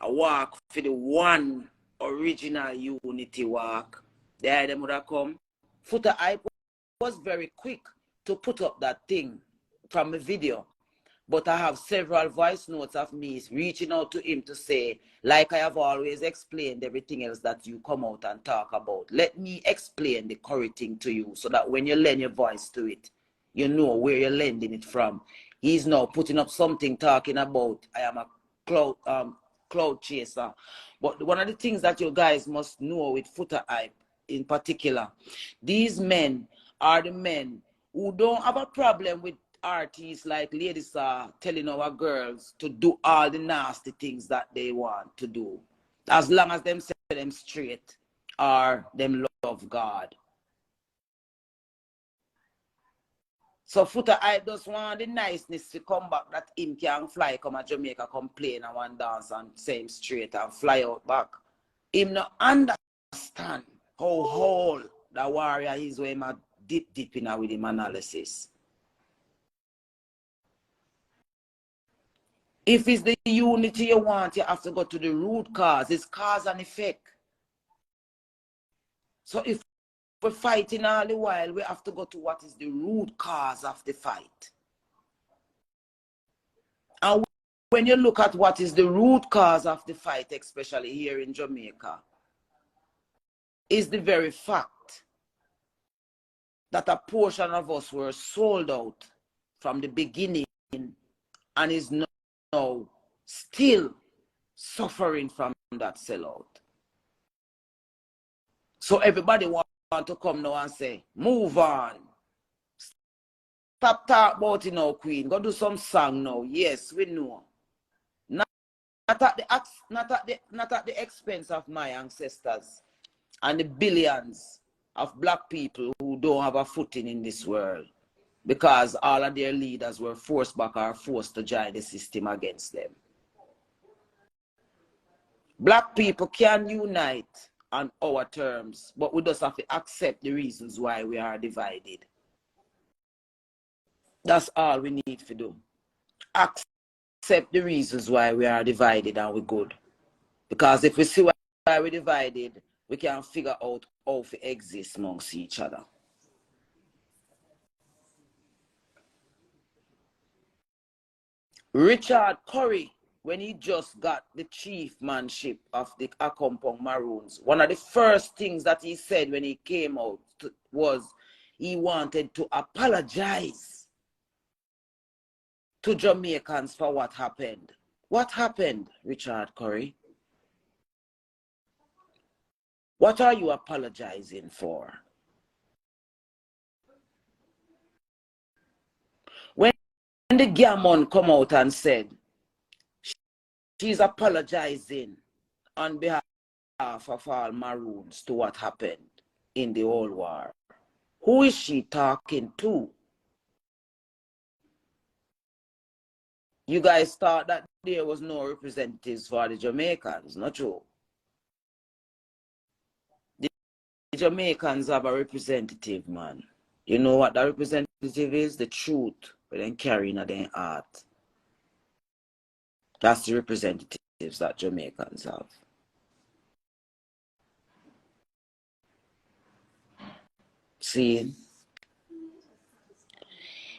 I walk for the one original unity walk. There them would have come. Foota Hype was very quick to put up that thing from a video. But I have several voice notes of me reaching out to him to say, like I have always explained everything else that you come out and talk about. Let me explain the Curry thing to you so that when you lend your voice to it, you know where you're lending it from. He's now putting up something talking about, I am a cloud chaser. But one of the things that you guys must know with Foota Hype in particular, these men are the men who don't have a problem with artists like ladies are telling our girls to do all the nasty things that they want to do, as long as them say them straight or them love God. So Foota Hype just want the niceness to come back that him can fly come to Jamaica, complain and one dance and say him straight and fly out back. Him not understand how whole the warrior is when him a deep in with him analysis. If it's the unity you want, you have to go to the root cause. It's cause and effect. So if we're fighting all the while, we have to go to what is the root cause of the fight. And when you look at what is the root cause of the fight, especially here in Jamaica, is the very fact that a portion of us were sold out from the beginning and is now still suffering from that sellout. So everybody want to come now and say, move on. Stop talking about it now, Queen. Go do some song now. Yes, we know. Not at the expense of my ancestors and the billions of black people who don't have a footing in this world, because all of their leaders were forced back or forced to join the system against them. Black people can unite on our terms, but we just have to accept the reasons why we are divided. That's all we need to do. Accept the reasons why we are divided and we're good. Because if we see why we're divided, we can figure out how to exist amongst each other. Richard Curry, when he just got the chiefmanship of the Accompong Maroons, one of the first things that he said when he came out was he wanted to apologize to Jamaicans for what happened. What happened, Richard Curry? What are you apologizing for? When the Gammon come out and said she's apologizing on behalf of all Maroons to what happened in the old war, who is she talking to? You guys thought that there was no representatives for the Jamaicans, not true. The Jamaicans have a representative, man. You know what that representative is? The truth, but then carrying in their heart. That's the representatives that Jamaicans have. See?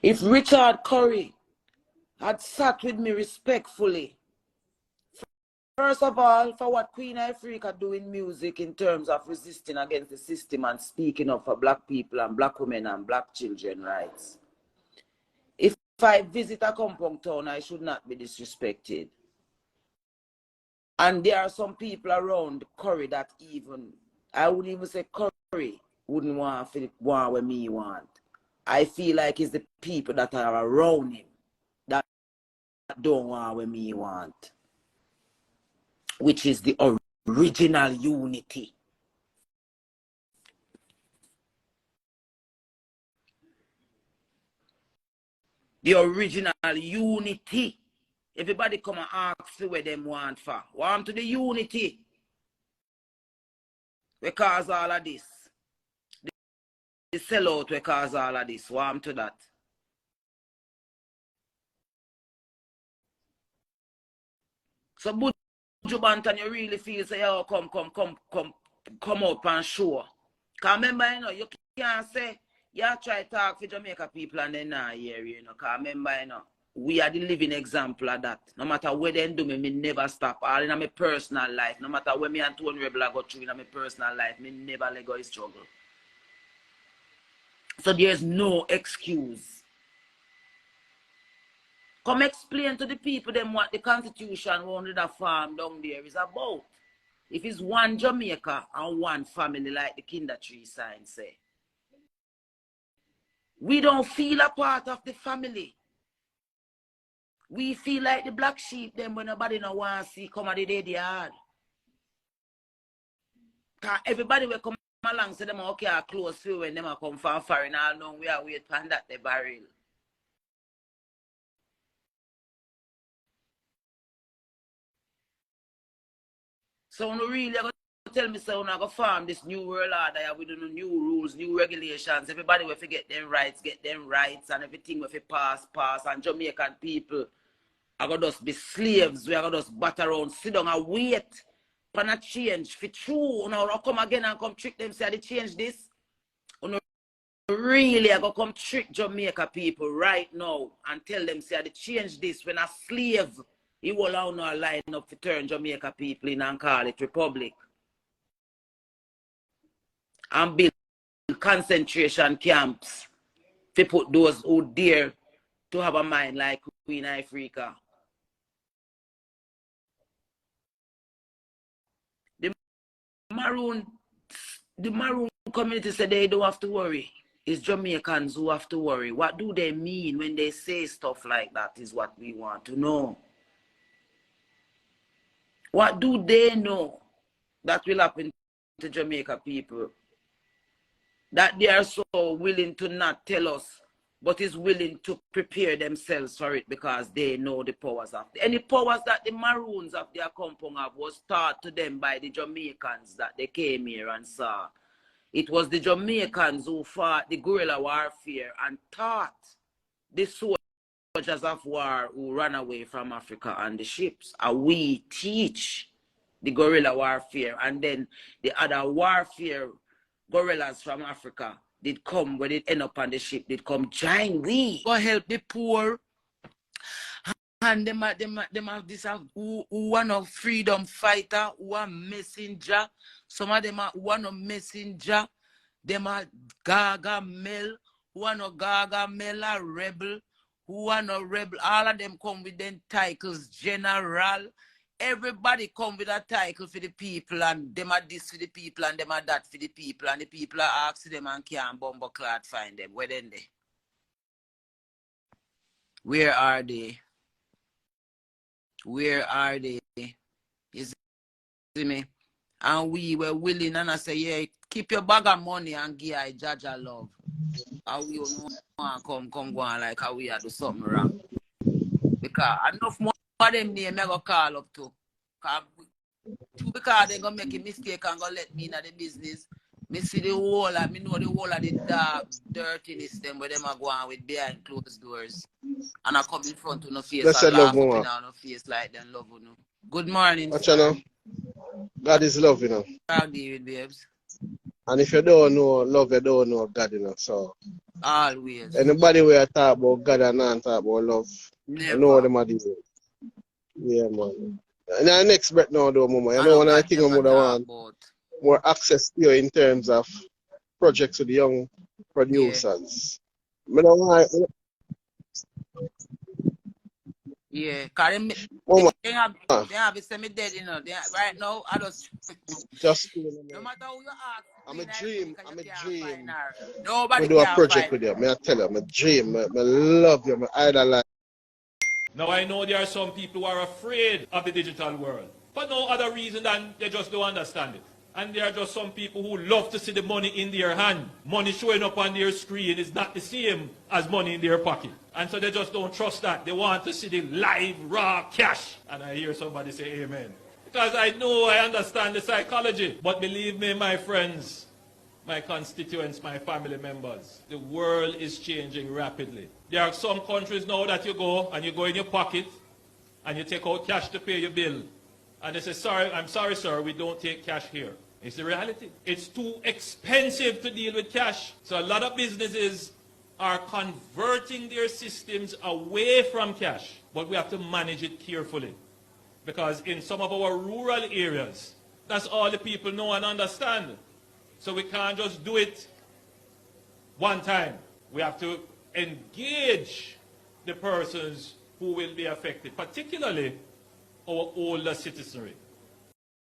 If Richard Curry had sat with me respectfully, first of all, for what Queen Ifrica do in music in terms of resisting against the system and speaking up for black people and black women and black children rights. If I visit a compound town, I should not be disrespected. And there are some people around Curry that even, I wouldn't even say Curry wouldn't want what me want. I feel like it's the people that are around him that don't want what me want, which is the original unity. The original unity. Everybody come and ask for what them want for. Want to the unity. We cause all of this. The sellout we cause all of this. Want to that. So Banton, you really feel say, oh, come up and show. Because remember, you know, you can't say, you try to talk for Jamaica people and then not hear you, know. Because remember, you know, we are the living example of that. No matter what they do, me never stop. All in my personal life, no matter what me and Tony Rebel go through in my personal life, me never let go of struggle. So there's no excuse. Come explain to the people them what the Constitution under the farm down there is about. If it's one Jamaica and one family, like the Kinder Tree sign say. We don't feel a part of the family. We feel like the black sheep them when nobody no want to see come at the day they hard. Cause everybody will come along say them okay are close to when them come from foreign all know we are wait for that the barrel. So no really tell me so now go farm this new world order with the new rules, new regulations. Everybody will forget them rights, and everything will pass, and Jamaican people are gonna just be slaves. We are gonna just bat around, sit down and wait for a change. For true, now come again and come trick them, say they change this. You really are gonna come trick Jamaica people right now and tell them say they change this when a slave he will allow no line up to turn Jamaica people in and call it republic. And build concentration camps to put those who dare to have a mind like Queen Ifrica. The Maroon community said they don't have to worry. It's Jamaicans who have to worry. What do they mean when they say stuff like that is what we want to know. What do they know that will happen to Jamaica people? That they are so willing to not tell us, but is willing to prepare themselves for it because they know the powers of any powers that the Maroons of their compound have was taught to them by the Jamaicans that they came here and saw. It was the Jamaicans who fought the guerrilla warfare and taught the soldiers of war who ran away from Africa on the ships. And we teach the guerrilla warfare, and then the other warfare gorillas from Africa did come when it end up on the ship, did come join we. Go help the poor. And them have this who one of freedom fighter, who are messenger. Some of them are one of messenger. Them are Gaga Mel, who are no Gaga Mel a rebel, who are no rebel. All of them come with them titles, general. Everybody come with a title for the people, and them are this for the people, and them are that for the people, and the people are asking them and can't bumble clot find them. Where then they? Where are they? Where are they? You see me? And we were willing, and I say, yeah, keep your bag of money and give I Jaja love. And we don't want to come go on like how we are do something wrong. Because enough more of them name I go call up to. Because they gonna make a mistake and gonna let me in the business. Me see the whole, me know the whole of the dark dirtiness them where them are going with behind closed doors. And I come in front of no face Blessed and laugh love, up in no face like them love you know. Good morning. Watch you know. God is love, you know. Talk David, babes. And if you don't know love, you don't know God, you know. So Always. anybody where talk about God and not talk about love, Never. I know them are doing. Yeah, man. And the next breath now though, mama. You know one of the things I would want more access to you in terms of projects with the young producers. Yeah. I don't want. Yeah, because they have it semi dead, you know. Right now, I just no matter who you ask, I'm a dream. Nobody do a can project find with you. I tell you, I'm a dream. I love you. I idolize. Now I know there are some people who are afraid of the digital world, for no other reason than they just don't understand it. And there are just some people who love to see the money in their hand. Money showing up on their screen is not the same as money in their pocket. And so they just don't trust that. They want to see the live, raw cash. And I hear somebody say amen. Because I know, I understand the psychology. But believe me, my friends, my constituents, my family members, the world is changing rapidly. There are some countries now that you go and you go in your pocket and you take out cash to pay your bill. And they say, sorry, I'm sorry, sir, we don't take cash here. It's the reality. It's too expensive to deal with cash. So a lot of businesses are converting their systems away from cash. But we have to manage it carefully. Because in some of our rural areas, that's all the people know and understand. So we can't just do it one time. We have to engage the persons who will be affected, particularly our older citizenry.